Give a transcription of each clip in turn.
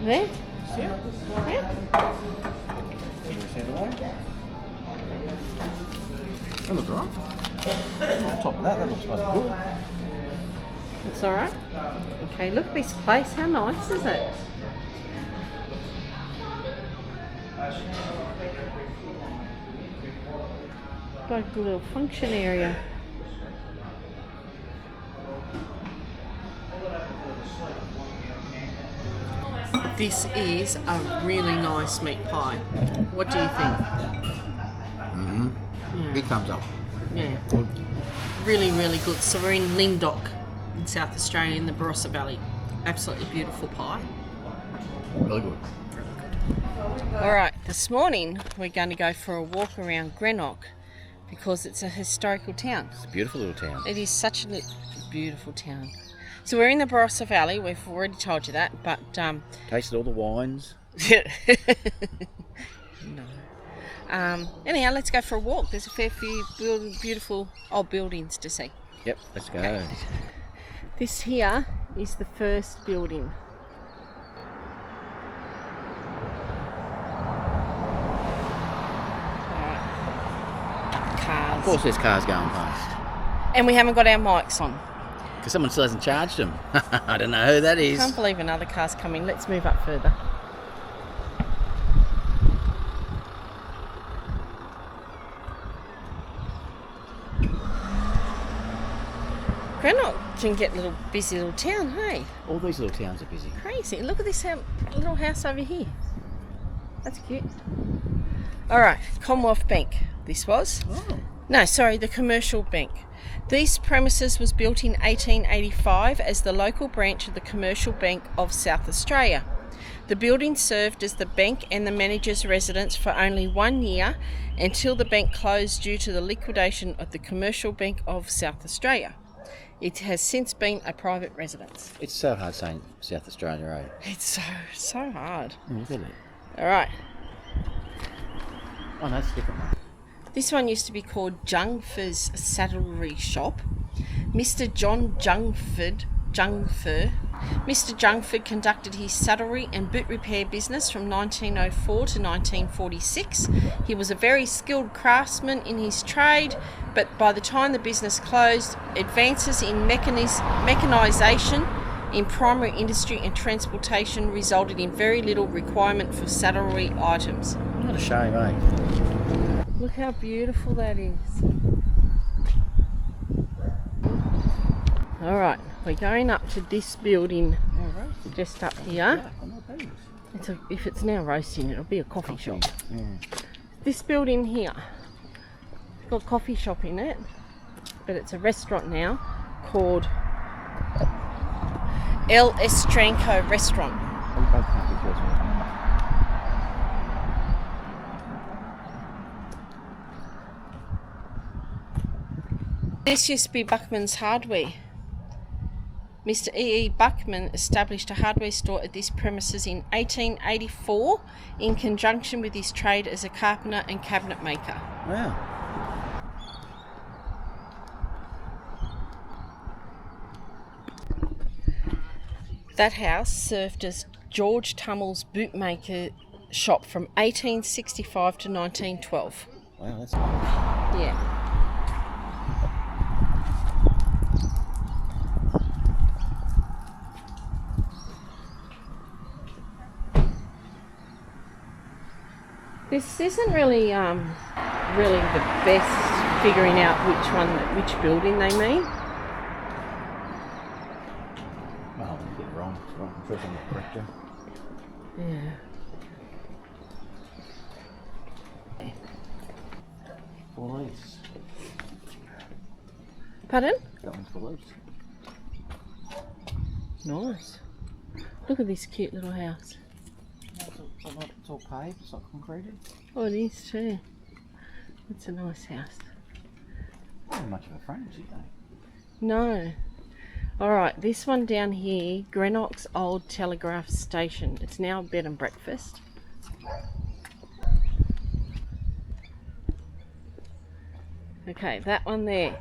There? Yeah. Yeah. Can you see the one? That looks alright. On top of that looks quite cool. It's alright. Okay, look at this place. How nice is it? Like a little function area. This is a really nice meat pie. What do you think? Mm-hmm. It comes up. Yeah. Good. Really, really good. So we're in Greenock in South Australia in the Barossa Valley. Absolutely beautiful pie. Really good. Alright, this morning we're going to go for a walk around Greenock because it's a historical town. It's a beautiful little town. It is such a beautiful town. So we're in the Barossa Valley, we've already told you that, but... Tasted all the wines. No. Anyhow, let's go for a walk. There's a fair few beautiful old buildings to see. Yep, let's go. Okay. This here is the first building. Cars. Of course there's cars going past. And we haven't got our mics on. Because someone still hasn't charged them. I don't know who that is. Can't believe another car's coming. Let's move up further. Greenock can get a little busy little town, hey? All these little towns are busy. Crazy. Look at this little house over here. That's cute. Alright, Commonwealth Bank this was. Oh. No, sorry, the Commercial Bank. These premises was built in 1885 as the local branch of the Commercial Bank of South Australia. The building served as the bank and the manager's residence for only 1 year until the bank closed due to the liquidation of the Commercial Bank of South Australia. It has since been a private residence. It's so hard saying South Australia, right? It's so hard. Look at it. Alright. Oh, no, that's a different one. This one used to be called Jungfer's Saddlery Shop. Mr. John Jungford conducted his saddlery and boot repair business from 1904 to 1946. He was a very skilled craftsman in his trade, but by the time the business closed, advances in mechanisation in primary industry and transportation resulted in very little requirement for saddlery items. What a shame, eh? Look how beautiful that is. Alright, we're going up to this building just up here. If it's now roasting, it'll be a coffee shop. Yeah. This building here, it's got a coffee shop in it, but it's a restaurant now called El Estranco Restaurant. This used to be Buckman's Hardware. Mr. E. Buckman established a hardware store at this premises in 1884 in conjunction with his trade as a carpenter and cabinet maker. Wow. That house served as George Tummel's bootmaker shop from 1865 to 1912. Wow, that's... Yeah. This isn't really the best figuring out which building they mean. Well, I get it wrong. It's wrong. I'm sure it's on the corrector. Yeah. Police. Pardon? That one's police. Nice. Look at this cute little house. It's all paved, it's not concreted. Oh, it is too. It's a nice house. Not much of a frontage, is they? No. Alright, this one down here, Greenock's Old Telegraph Station. It's now a bed and breakfast. Okay, that one there.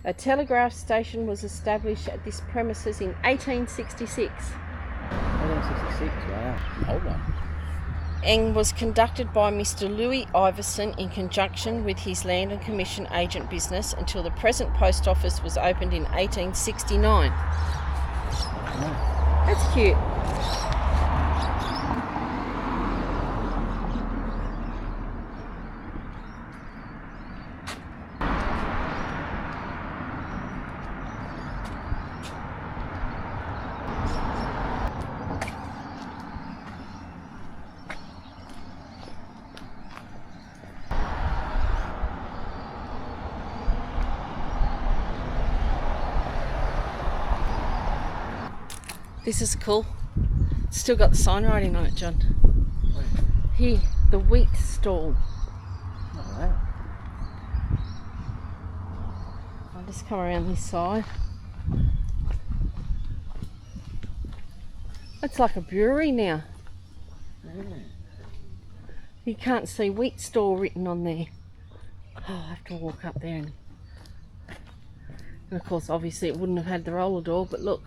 A telegraph station was established at this premises in 1866. 1866, wow. An old one. And was conducted by Mr. Louis Iverson in conjunction with his land and commission agent business until the present post office was opened in 1869. That's cute. This is cool. It's still got the sign writing on it, John. Here, the wheat stall. Look at that. I'll just come around this side. It's like a brewery now. You can't see wheat stall written on there. Oh, I have to walk up there and of course obviously it wouldn't have had the roller door, but look.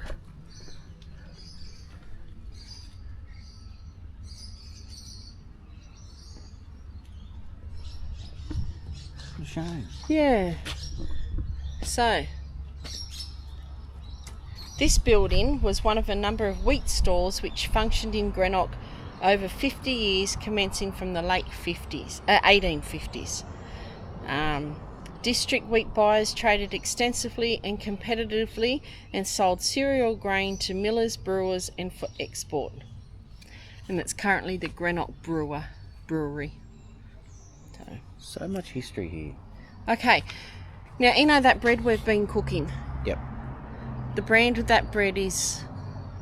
What a shame. Yeah. So, this building was one of a number of wheat stalls which functioned in Greenock over 50 years, commencing from the late 1850s. District wheat buyers traded extensively and competitively and sold cereal grain to millers, brewers and for export. And that's currently the Greenock brewery. So much history here. Okay, now you know that bread we've been cooking. Yep. The brand of that bread is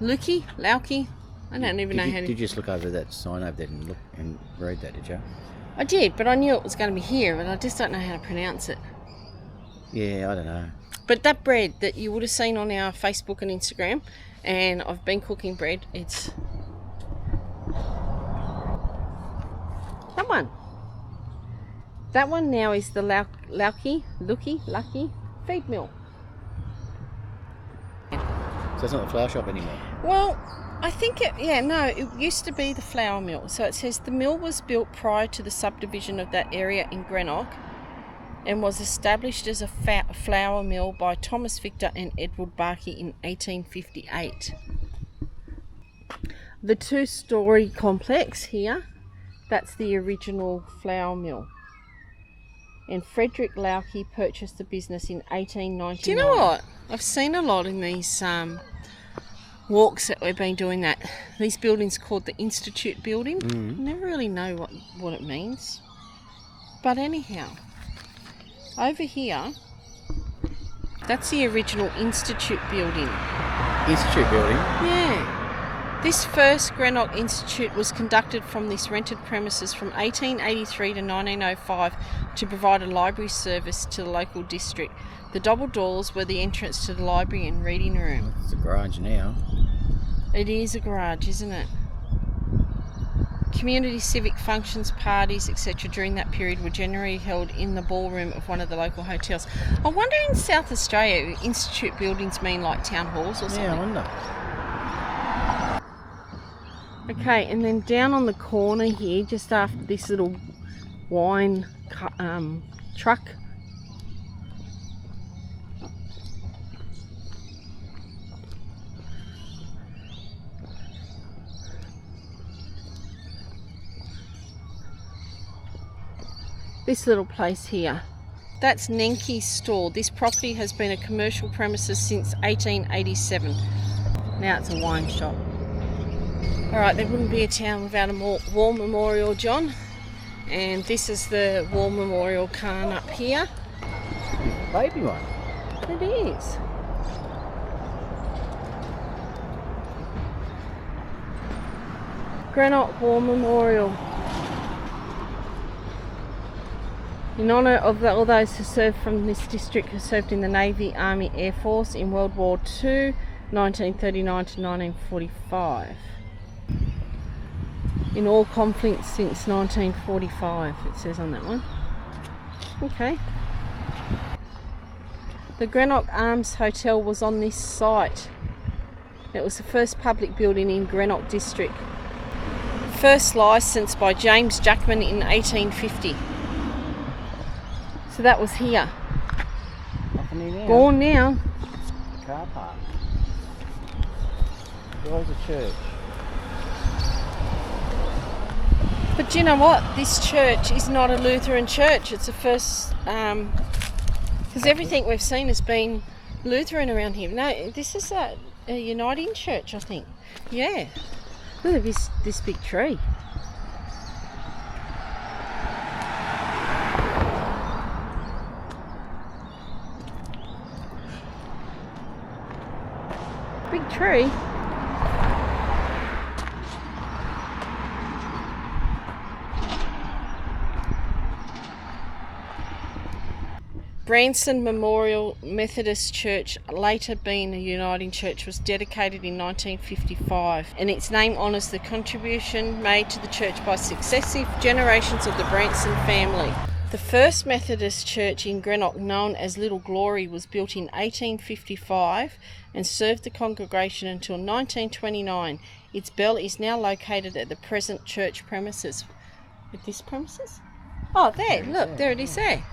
Lauki. I don't even know how to... Did you just look over that sign over there and look and read that, did you? I did, but I knew it was going to be here, but I just don't know how to pronounce it. Yeah, I don't know. But that bread that you would have seen on our Facebook and Instagram, and I've been cooking bread, it's... That one. That one now is the Lauki feed mill. So it's not the flour shop anymore? Well, I think it used to be the flour mill. So it says the mill was built prior to the subdivision of that area in Greenock and was established as a flour mill by Thomas Victor and Edward Barkey in 1858. The two-storey complex here, that's the original flour mill. And Frederick Lauki purchased the business in 1899. Do you know what? I've seen a lot in these walks that we've been doing that. These buildings called the Institute Building. I never really know what it means. But anyhow, over here, that's the original Institute Building. Institute Building? Yeah. This first Greenock Institute was conducted from this rented premises from 1883 to 1905 to provide a library service to the local district. The double doors were the entrance to the library and reading room. It's a garage now. It is a garage, isn't it? Community civic functions, parties, etc. during that period were generally held in the ballroom of one of the local hotels. I wonder in South Australia, institute buildings mean like town halls or something. Yeah, I wonder. Okay, and then down on the corner here, just after this little wine truck, this little place here, that's Nenki's store. This property has been a commercial premises since 1887. Now it's a wine shop. Alright, there wouldn't be a town without a war memorial, John. And this is the war memorial cairn up here. Baby one. It is. Greenock War Memorial. In honour of all those who served from this district, who served in the Navy, Army, Air Force in World War II, 1939 to 1945. In all conflicts since 1945, it says on that one. Okay. The Greenock Arms Hotel was on this site. It was the first public building in Greenock district. First licensed by James Jackman in 1850. So that was here. Nothing here now. Gone now. Car park. There's a church. But you know what? This church is not a Lutheran church. It's the first, because everything we've seen has been Lutheran around here. No, this is a uniting church, I think. Yeah. Look at this big tree. Big tree. Branson Memorial Methodist Church, later being a uniting church, was dedicated in 1955, and its name honours the contribution made to the church by successive generations of the Branson family. The first Methodist church in Greenock, known as Little Glory, was built in 1855 and served the congregation until 1929. Its bell is now located at the present church premises. At this premises? Oh, there, look, there it is there.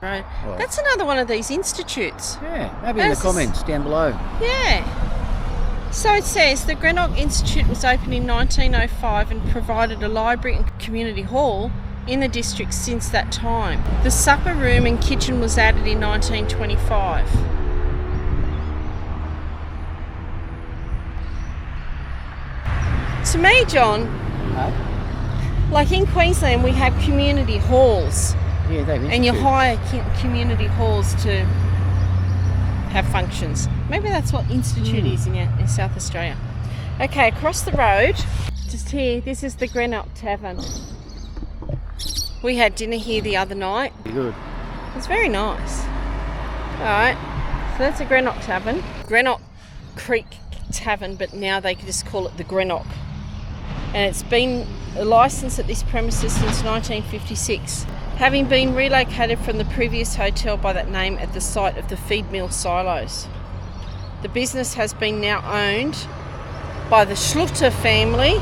Right. Well, that's another one of these institutes. Yeah, maybe in the comments down below. Yeah. So it says the Greenock Institute was opened in 1905 and provided a library and community hall in the district since that time. The supper room and kitchen was added in 1925. To me, John, like in Queensland we have community halls. Yeah, and you hire community halls to have functions. Maybe that's what institute is in South Australia. Okay, across the road, just here, this is the Greenock Tavern. We had dinner here the other night. Good. It's very nice. Alright, so that's the Greenock Tavern. Greenock Creek Tavern, but now they can just call it the Greenock. And it's been licensed at this premises since 1956. Having been relocated from the previous hotel by that name at the site of the feed mill silos. The business has been now owned by the Schluter family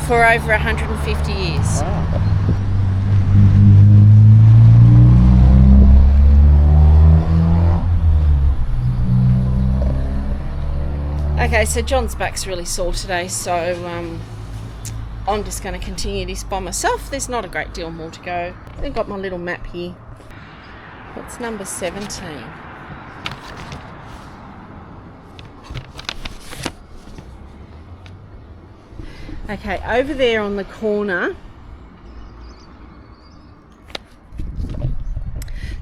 for over 150 years. Wow. Okay, so John's back's really sore today, so I'm just going to continue this by myself. There's not a great deal more to go. I've got my little map here. What's number 17? Okay, over there on the corner,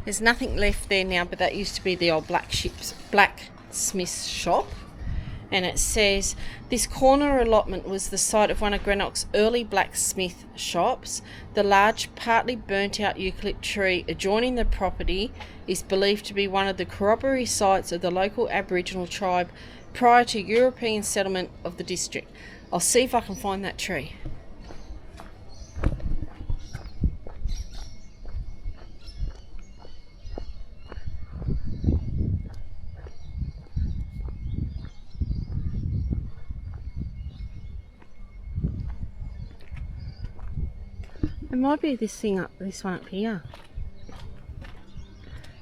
there's nothing left there now, but that used to be the old blacksmith's shop. And it says, this corner allotment was the site of one of Greenock's early blacksmith shops. The large, partly burnt out eucalypt tree adjoining the property is believed to be one of the corroboree sites of the local Aboriginal tribe prior to European settlement of the district. I'll see if I can find that tree. It might be this one up here.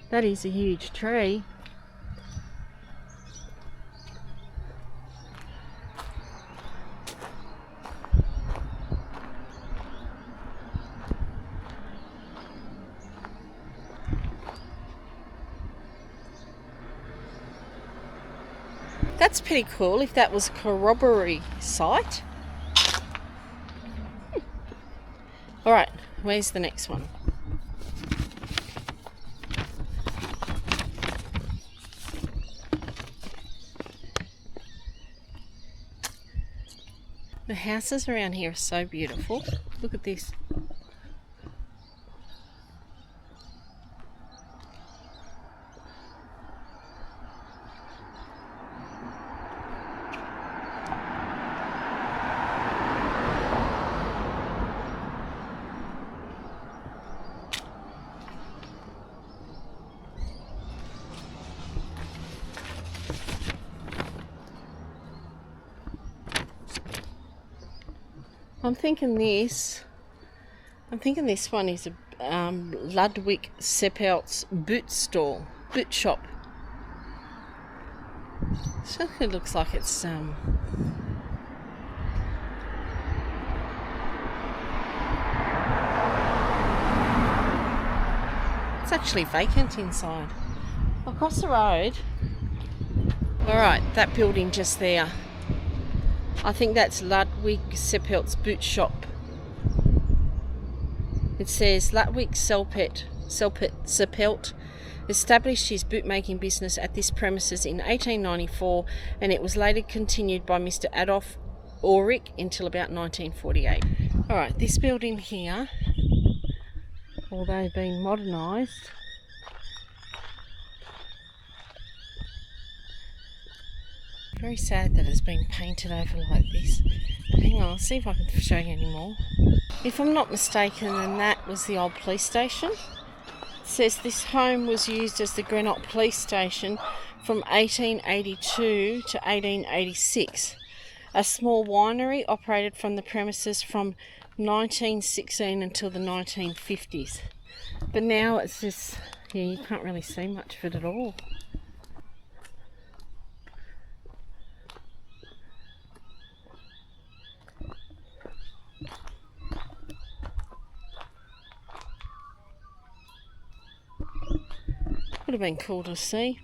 That is a huge tree. That's pretty cool if that was a corroboree site. Alright, where's the next one? The houses around here are so beautiful. Look at this. I'm thinking this one is a Ludwig Seppelt's boot shop. So it looks like it's it's actually vacant inside. Across the road. Alright, that building just there. I think that's Ludwig Seppelt's boot shop. It says Ludwig Seppelt established his bootmaking business at this premises in 1894, and it was later continued by Mr. Adolf Ulrich until about 1948. Alright, this building here, although being modernised, very sad that it's been painted over like this. But hang on, I'll see if I can show you any more. If I'm not mistaken, then that was the old police station. It says this home was used as the Greenock police station from 1882 to 1886. A small winery operated from the premises from 1916 until the 1950s. But now it's just, yeah, you can't really see much of it at all. Would have been cool to see.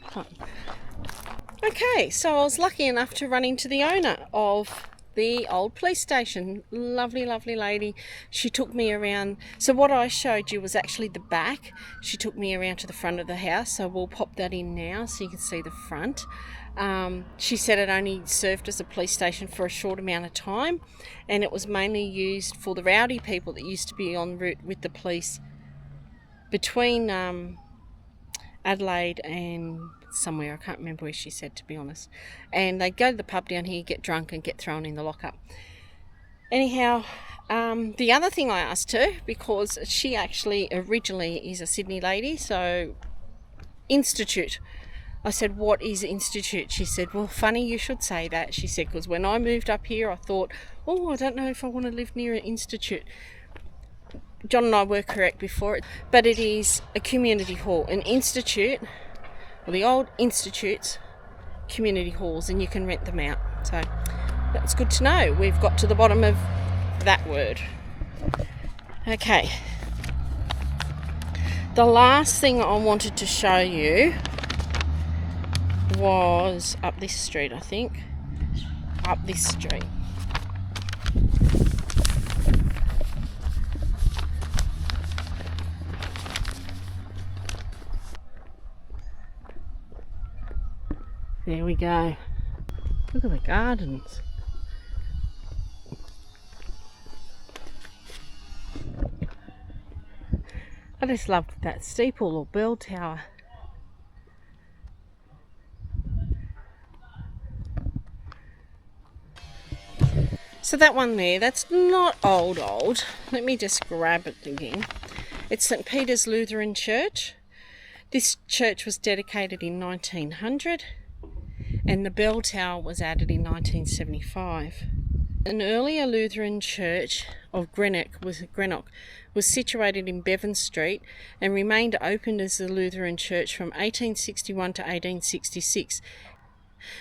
Okay, so I was lucky enough to run into the owner of the old police station. Lovely, lovely lady. She took me around. So what I showed you was actually the back. She took me around to the front of the house, so we'll pop that in now so you can see the front. She said it only served as a police station for a short amount of time, and it was mainly used for the rowdy people that used to be en route with the police between Adelaide and somewhere, I can't remember where she said, to be honest. And they'd go to the pub down here, get drunk and get thrown in the lockup. Anyhow, the other thing I asked her, because she actually originally is a Sydney lady, so Institute. I said, what is Institute? She said, well, funny you should say that. She said, because when I moved up here, I thought, oh, I don't know if I want to live near an institute. John and I were correct before it, but it is a community hall, an institute, or the old institutes, community halls, and you can rent them out. So that's good to know. We've got to the bottom of that word. Okay. The last thing I wanted to show you was up this street, I think. Up this street. There we go. Look at the gardens. I just loved that steeple or bell tower. So that one there, that's not old. Let me just grab it again. It's St. Peter's Lutheran Church. This church was dedicated in 1900. And the bell tower was added in 1975. An earlier Lutheran church of Greenock was situated in Bevan Street and remained open as the Lutheran church from 1861 to 1866,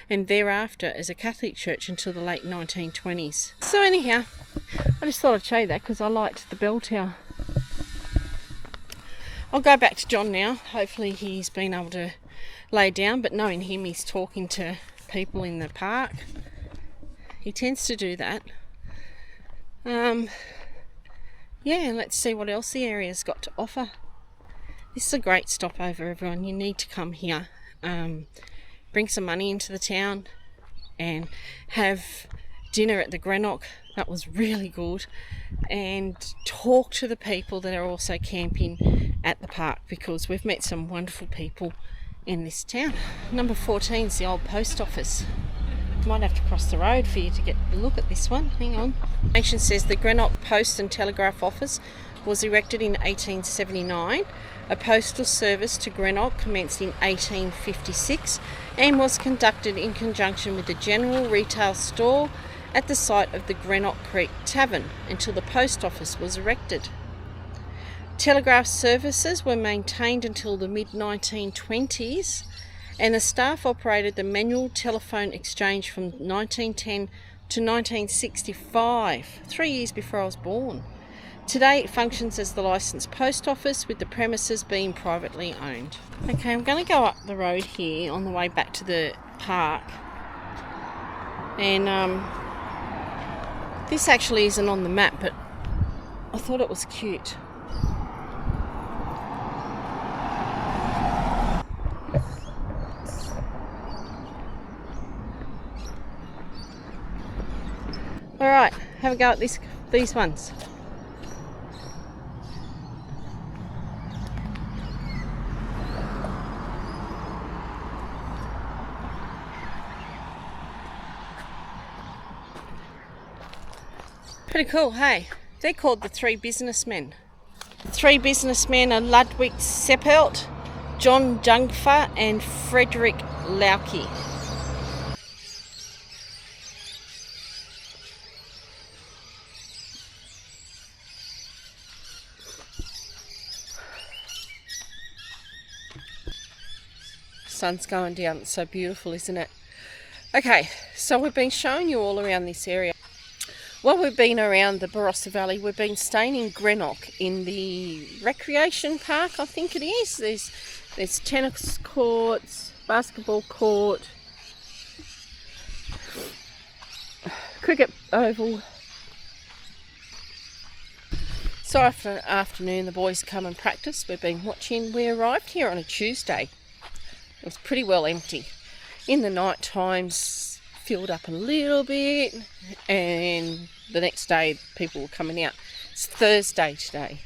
and thereafter as a Catholic church until the late 1920s. So anyhow, I just thought I'd show you that because I liked the bell tower. I'll go back to John now. Hopefully he's been able to lay down, but knowing him, he's talking to people in the park. He tends to do that. Yeah, let's see what else the area's got to offer. This is a great stopover, everyone. You need to come here. Bring some money into the town and have dinner at the Greenock. That was really good. And talk to the people that are also camping at the park, because we've met some wonderful people in this town. Number 14 is the old post office. Might have to cross the road for you to get a look at this one. Hang on. Information says the Greenock Post and Telegraph Office was erected in 1879. A postal service to Greenock commenced in 1856 and was conducted in conjunction with the general retail store at the site of the Greenock Creek Tavern until the post office was erected. Telegraph services were maintained until the mid-1920s, and the staff operated the manual telephone exchange from 1910 to 1965, 3 years before I was born. Today it functions as the licensed post office, with the premises being privately owned. Okay, I'm going to go up the road here on the way back to the park. And this actually isn't on the map, but I thought it was cute. Alright, have a go at these ones. Pretty cool, hey? They're called the Three Businessmen. The three businessmen are Ludwig Seppelt, John Jungfer and Frederick Lauke. Sun's going down. It's so beautiful, isn't it? Okay, so we've been showing you all around this area. While we've been around the Barossa Valley, we've been staying in Greenock in the recreation park, I think it is. There's tennis courts, basketball court, cricket oval. So after afternoon the boys come and practice. We've been watching. We arrived here on a Tuesday. It was pretty well empty. In the night times, filled up a little bit, and the next day people were coming out. It's Thursday today,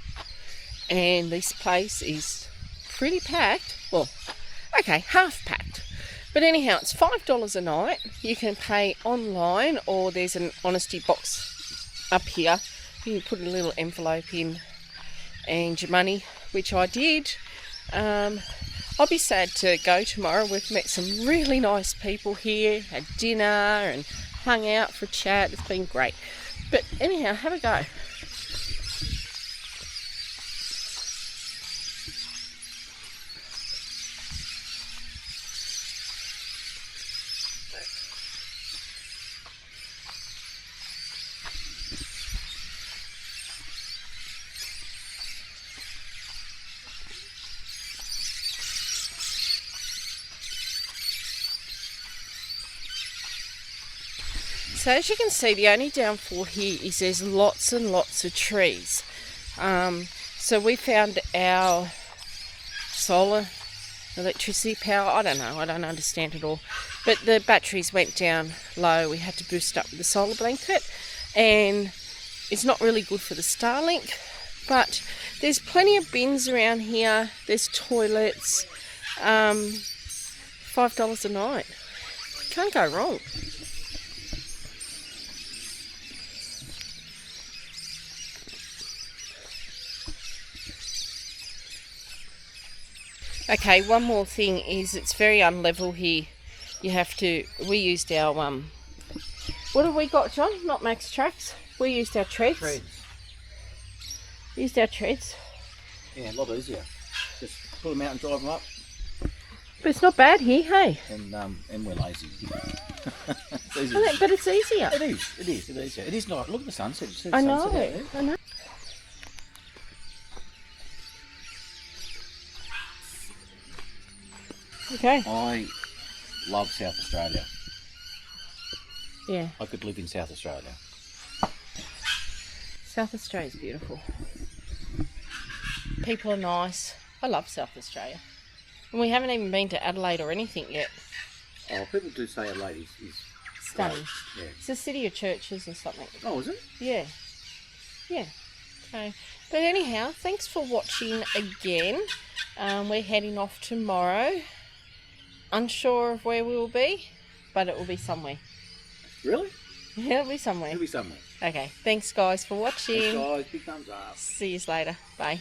and this place is pretty packed. Well, okay, half packed. But anyhow, it's $5 a night. You can pay online, or there's an honesty box up here. You put a little envelope in and your money, which I did. I'll be sad to go tomorrow. We've met some really nice people here, had dinner and hung out for a chat. It's been great. But anyhow, have a go. So as you can see, the only downfall here is there's lots and lots of trees. So we found our solar electricity power. I don't know, I don't understand it all. But the batteries went down low. We had to boost up with the solar blanket. And it's not really good for the Starlink. But there's plenty of bins around here. There's toilets. $5 a night. Can't go wrong. Okay, one more thing is it's very unlevel here. We used our, what have we got, John? Not Max Tracks. We used our treads. Used our treads. Yeah, a lot easier. Just pull them out and drive them up. But it's not bad here, hey? And we're lazy. It's easy. But it's easier. It is easier. It is not. Look at the sunset. I know. Okay. I love South Australia. Yeah. I could live in South Australia. South Australia's beautiful. People are nice. I love South Australia. And we haven't even been to Adelaide or anything yet. Oh, people do say Adelaide is stunning. Great. Yeah. It's a city of churches and something. Oh, is it? Yeah. Yeah. Okay. But anyhow, thanks for watching again. We're heading off tomorrow. Unsure of where we will be, but it will be somewhere. Really? Yeah, it'll be somewhere. It'll be somewhere. Okay. Thanks, guys, for watching. Thanks, guys. Big thumbs up. See you later. Bye.